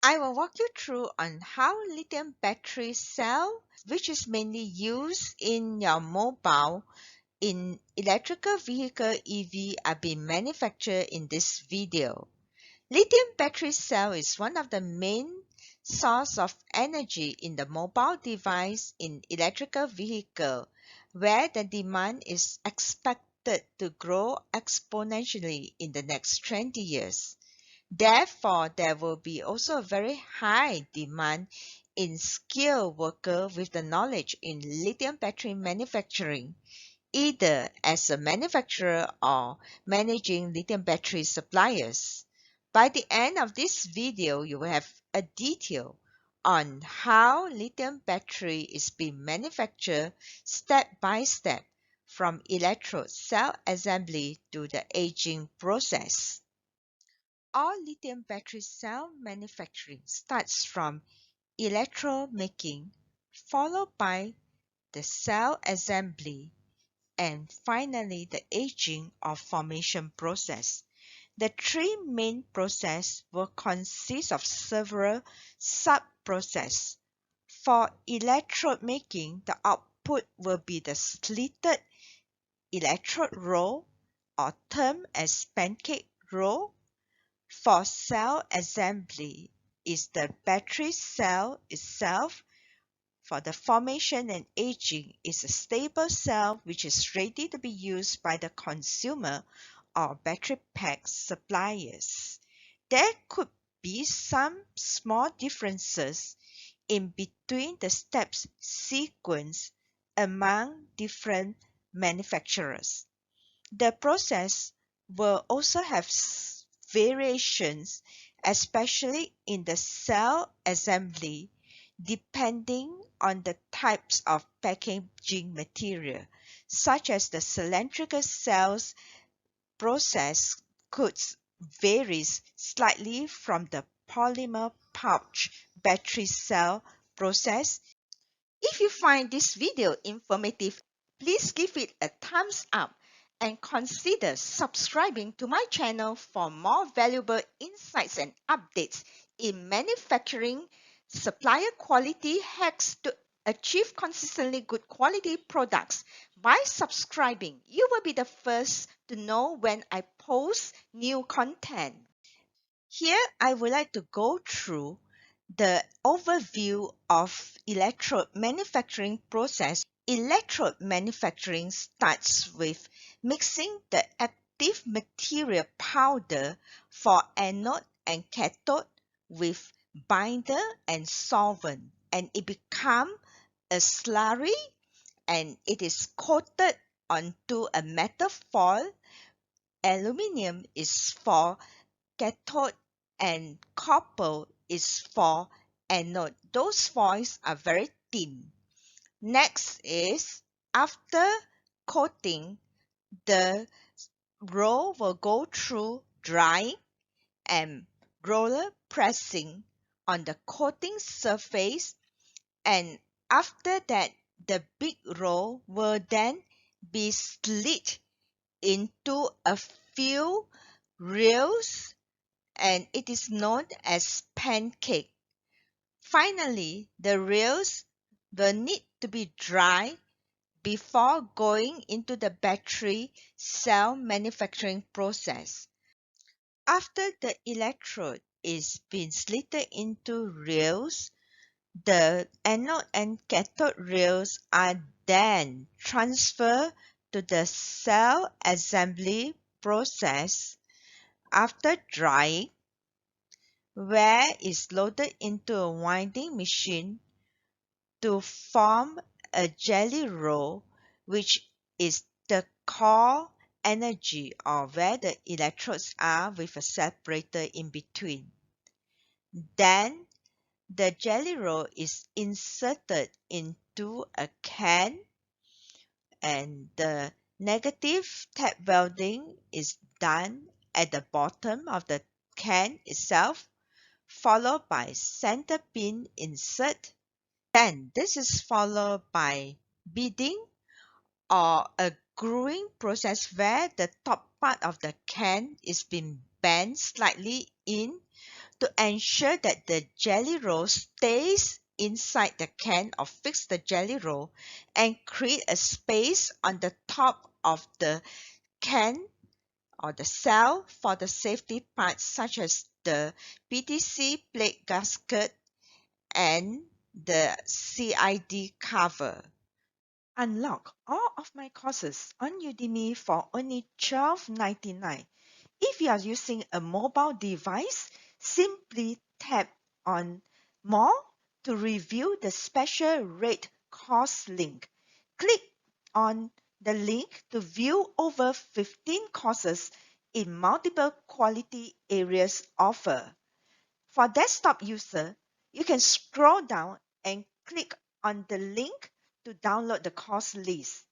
I will walk you through on how lithium battery cell, which is mainly used in your mobile in electrical vehicle EV, are being manufactured in this video. Lithium battery cell is one of the main source of energy in the mobile device in electrical vehicle, where the demand is expected to grow exponentially in the next 20 years. Therefore, there will be also a very high demand in skilled workers with the knowledge in lithium battery manufacturing, either as a manufacturer or managing lithium battery suppliers. By the end of this video, you will have a detail on how lithium battery is being manufactured step by step from electrode cell assembly to the aging process. All lithium battery cell manufacturing starts from electrode making, followed by the cell assembly, and finally the aging or formation process. The three main processes will consist of several sub-processes. For electrode making, the output will be the slitted electrode roll, or termed as pancake roll. For cell assembly is the battery cell itself. For the formation and aging is a stable cell which is ready to be used by the consumer or battery pack suppliers. There could be some small differences in between the steps sequence among different manufacturers. The process will also have variations, especially in the cell assembly, depending on the types of packaging material, such as the cylindrical cells process could vary slightly from the polymer pouch battery cell process. If you find this video informative, please give it a thumbs up and consider subscribing to my channel for more valuable insights and updates in manufacturing, supplier quality hacks to achieve consistently good quality products. By subscribing, you will be the first to know when I post new content. Here, I would like to go through the overview of electrode manufacturing process. Electrode manufacturing starts with mixing the active material powder for anode and cathode with binder and solvent, and it becomes a slurry, and it is coated onto a metal foil. Aluminium is for cathode and copper is for anode. Those foils are very thin. Next is, after coating, the roll will go through drying and roller pressing on the coating surface, and after that the big roll will then be slit into a few reels, and it is known as pancake. Finally, the reels will need to be dry before going into the battery cell manufacturing process. After the electrode is been slitted into reels, the anode and cathode reels are then transferred to the cell assembly process. After drying, where is loaded into a winding machine to form a jelly roll, which is the core energy, or where the electrodes are with a separator in between. Then the jelly roll is inserted into a can, and the negative tap welding is done at the bottom of the can itself, followed by center pin insert. Then this is followed by beading, or a gluing process, where the top part of the can is being bent slightly in to ensure that the jelly roll stays inside the can or fix the jelly roll and create a space on the top of the can or the cell for the safety parts such as the PTC plate gasket and the CID cover. Unlock all of my courses on Udemy for only $12.99. If you are using a mobile device, simply tap on More to review the special rate course link. Click on the link to view over 15 courses in multiple quality areas offered. For desktop user, you can scroll down and click on the link to download the course list.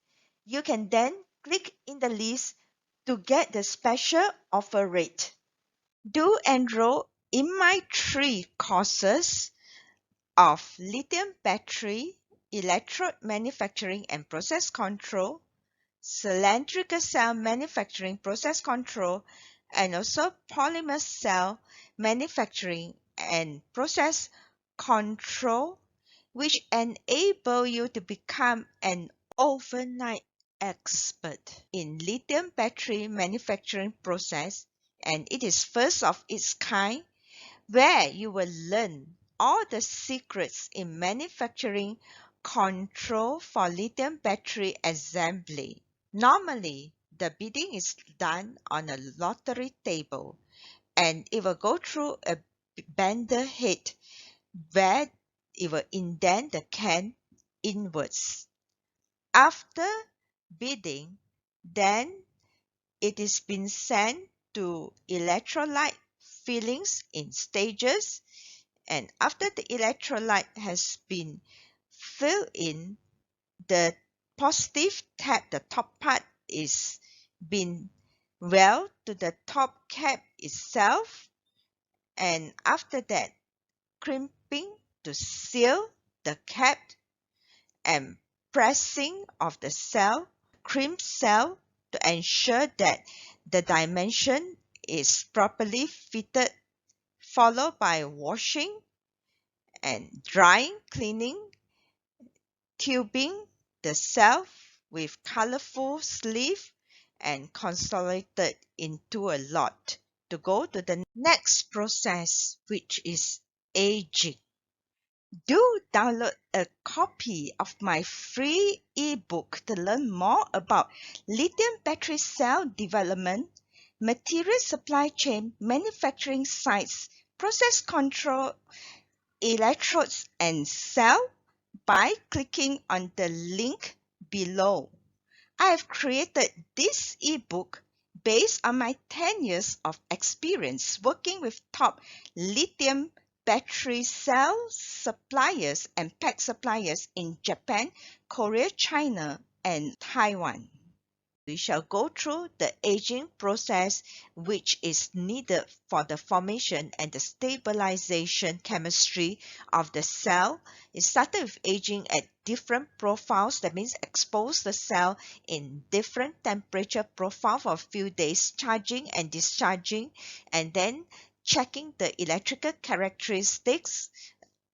You can then click in the list to get the special offer rate. Do enroll in my 3 courses of lithium battery, electrode manufacturing and process control, cylindrical cell manufacturing process control, and also polymer cell manufacturing and process control, which enable you to become an overnight expert in lithium battery manufacturing process, and it is first of its kind, where you will learn all the secrets in manufacturing control for lithium battery assembly. Normally, the bidding is done on a lottery table, and it will go through a bender head where it will indent the can inwards. After bidding, then it is been sent to electrolyte fillings in stages, and after the electrolyte has been filled in, the positive tab, the top part, is been welded to the top cap itself, and after that crimping to seal the cap and pressing of the cell, crimp cell, to ensure that the dimension is properly fitted, followed by washing and drying, cleaning, tubing the cell with colorful sleeve and consolidated into a lot to go to the next process, which is aging. Do download a copy of my free ebook to learn more about lithium battery cell development, material supply chain, manufacturing sites, process control, electrodes, and cell by clicking on the link below. I have created this ebook based on my 10 years of experience working with top lithium battery cell suppliers and pack suppliers in Japan, Korea, China, and Taiwan. We shall go through the aging process, which is needed for the formation and the stabilization chemistry of the cell. It started with aging at different profiles. That means expose the cell in different temperature profile for a few days, charging and discharging, and then checking the electrical characteristics,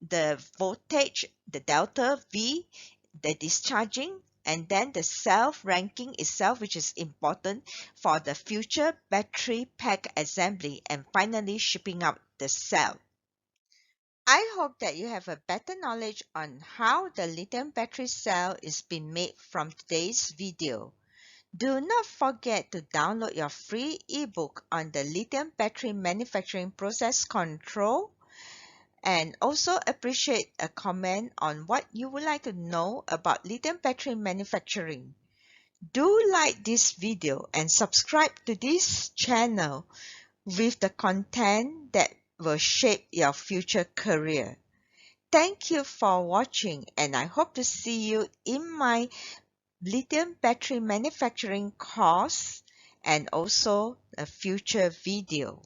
the voltage, the delta V, the discharging, and then the self ranking itself, which is important for the future battery pack assembly, and finally shipping out the cell. I hope that you have a better knowledge on how the lithium battery cell is being made from today's video. Do not forget to download your free ebook on the lithium battery manufacturing process control, and also appreciate a comment on what you would like to know about lithium battery manufacturing. Do like this video and subscribe to this channel with the content that will shape your future career. Thank you for watching, and I hope to see you in my lithium battery manufacturing course and also a future video.